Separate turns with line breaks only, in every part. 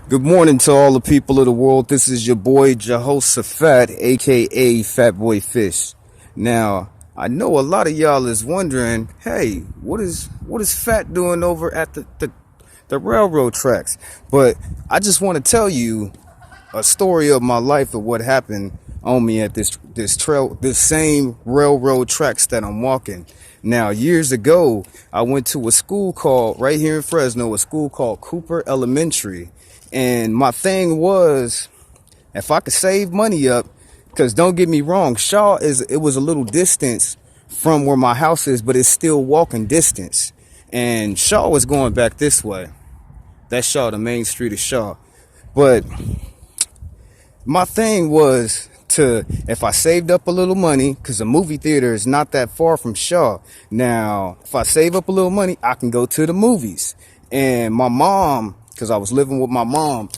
Good morning to all the people of the world. This is your boy Jehoshaphat, aka Fat Boy Fish. Now, I know a lot of y'all is wondering, hey, what is Fat doing over at the railroad tracks? But I just want to tell you a story of my life of what happened on me at this same railroad tracks that I'm walking. Now, years ago, I went to a school called right here in Fresno, a school called Cooper Elementary. And my thing was, if I could save money up, because don't get me wrong, it was a little distance from where my house is, but it's still walking distance. And Shaw was going back this way. That's Shaw, the main street of Shaw. But my thing was to, if I saved up a little money, because the movie theater is not that far from Shaw. Now, if I save up a little money, I can go to the movies. And my mom, because I was living with my mom,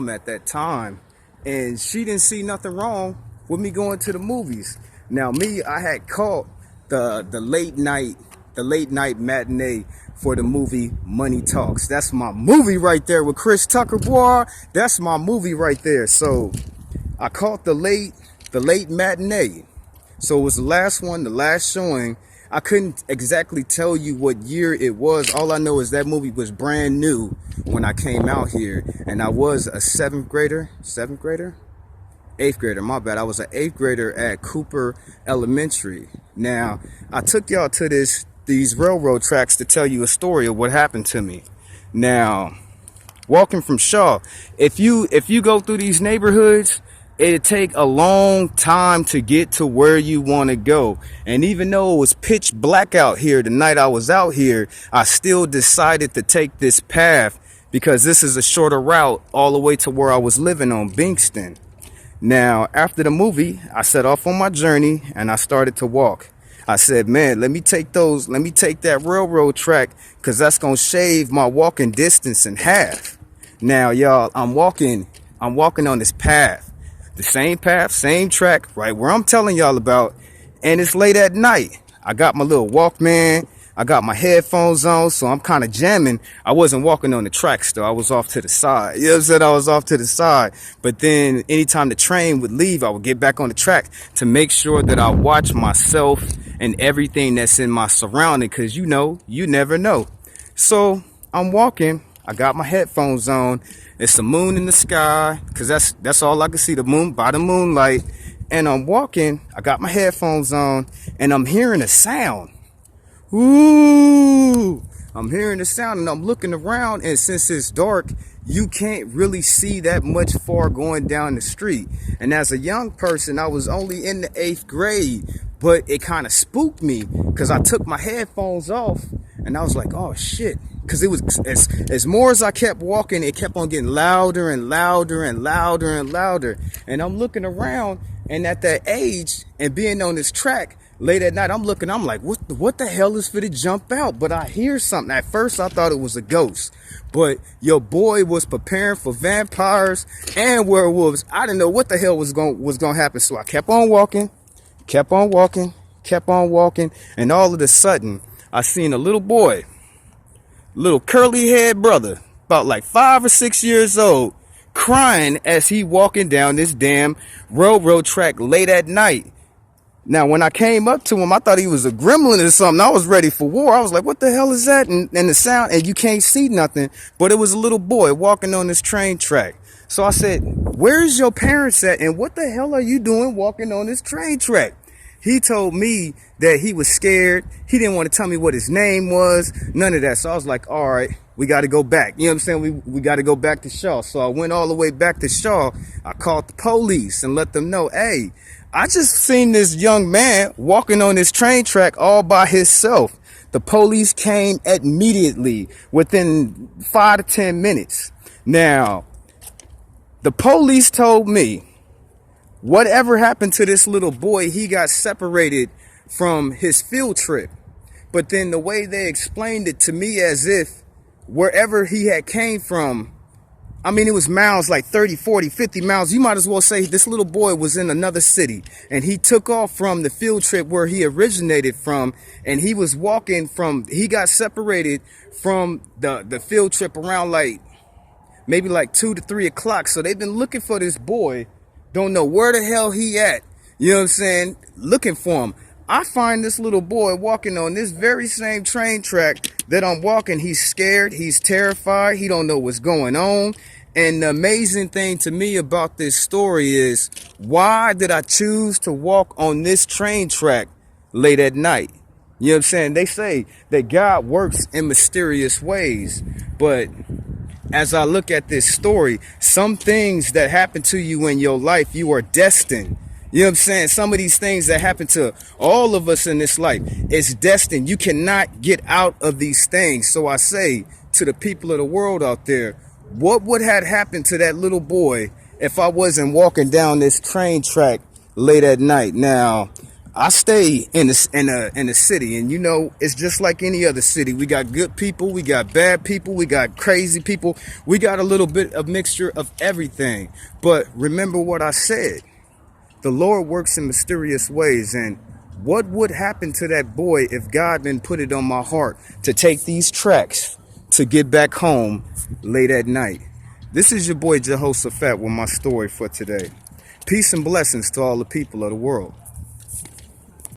at that time, and she didn't see nothing wrong with me going to the movies. Now, I had caught the late night matinee for the movie Money Talks. That's my movie right there with Chris Tucker, boy. That's my movie right there. So I caught the late matinee. So it was the last one, the last showing. I couldn't exactly tell you what year it was. All I know is that movie was brand new when I came out here, and I was a eighth grader, my bad. I was an eighth grader at Cooper Elementary. Now, I took y'all to these railroad tracks to tell you a story of what happened to me. Now, walking from Shaw, if you go through these neighborhoods, it'd take a long time to get to where you want to go. And even though it was pitch black out here the night I was out here, I still decided to take this path because this is a shorter route all the way to where I was living on Bingston. Now, after the movie, I set off on my journey and I started to walk. I said, man, let me take that railroad track, because that's going to shave my walking distance in half. Now, y'all, I'm walking on this path. The same path, same track, right where I'm telling y'all about. And it's late at night. I got my little Walkman. I got my headphones on, so I'm kind of jamming. I wasn't walking on the tracks, though. I was off to the side. You know what I'm saying? I was off to the side. But then anytime the train would leave, I would get back on the track to make sure that I watch myself and everything that's in my surrounding, because you never know. So I'm walking. I got my headphones on. It's the moon in the sky, because that's all I can see, the moon by the moonlight. And I'm walking. I got my headphones on, and I'm hearing a sound. Ooh! I'm hearing the sound, and I'm looking around, and since it's dark, you can't really see that much far going down the street. And as a young person, I was only in the 8th grade, but it kind of spooked me because I took my headphones off, and I was like, oh shit. Because it was, as more as I kept walking, it kept on getting louder and louder and louder and louder. And I'm looking around, and at that age, and being on this track late at night, I'm like, what the hell is for to jump out? But I hear something. At first, I thought it was a ghost. But your boy was preparing for vampires and werewolves. I didn't know what the hell was going to happen. So I kept on walking, and all of a sudden, I seen a little boy, little curly haired brother, about like 5 or 6 years old, crying as he walking down this damn railroad track late at night. Now, when I came up to him, I thought he was a gremlin or something. I was ready for war. I was like, what the hell is that? And the sound, and you can't see nothing, but it was a little boy walking on this train track. So I said, where's your parents at? And what the hell are you doing walking on this train track? He told me that he was scared. He didn't want to tell me what his name was, none of that. So I was like, all right, we got to go back. You know what I'm saying? We got to go back to Shaw. So I went all the way back to Shaw. I called the police and let them know, hey, I just seen this young man walking on this train track all by himself. The police came immediately within 5 to 10 minutes. Now, the police told me whatever happened to this little boy, he got separated from his field trip. But then the way they explained it to me, as if wherever he had came from, I mean, it was miles, like 30, 40, 50 miles. You might as well say this little boy was in another city, and he took off from the field trip where he originated from, and he was walking from, he got separated from the field trip around like maybe like 2 to 3 o'clock. So they've been looking for this boy, don't know where the hell he at. You know what I'm saying? Looking for him. I find this little boy walking on this very same train track that I'm walking. He's scared. He's terrified. He don't know what's going on. And the amazing thing to me about this story is, why did I choose to walk on this train track late at night? You know what I'm saying? They say that God works in mysterious ways, but as I look at this story, some things that happen to you in your life, you are destined. You know what I'm saying? Some of these things that happen to all of us in this life, it's destined. You cannot get out of these things. So I say to the people of the world out there, what would have happened to that little boy if I wasn't walking down this train track late at night? Now, I stay in the city, and you know, it's just like any other city. We got good people, we got bad people, we got crazy people, we got a little bit of mixture of everything. But remember what I said. The Lord works in mysterious ways, and what would happen to that boy if God didn't put it on my heart to take these tracks to get back home late at night? This is your boy Jehoshaphat with my story for today. Peace and blessings to all the people of the world.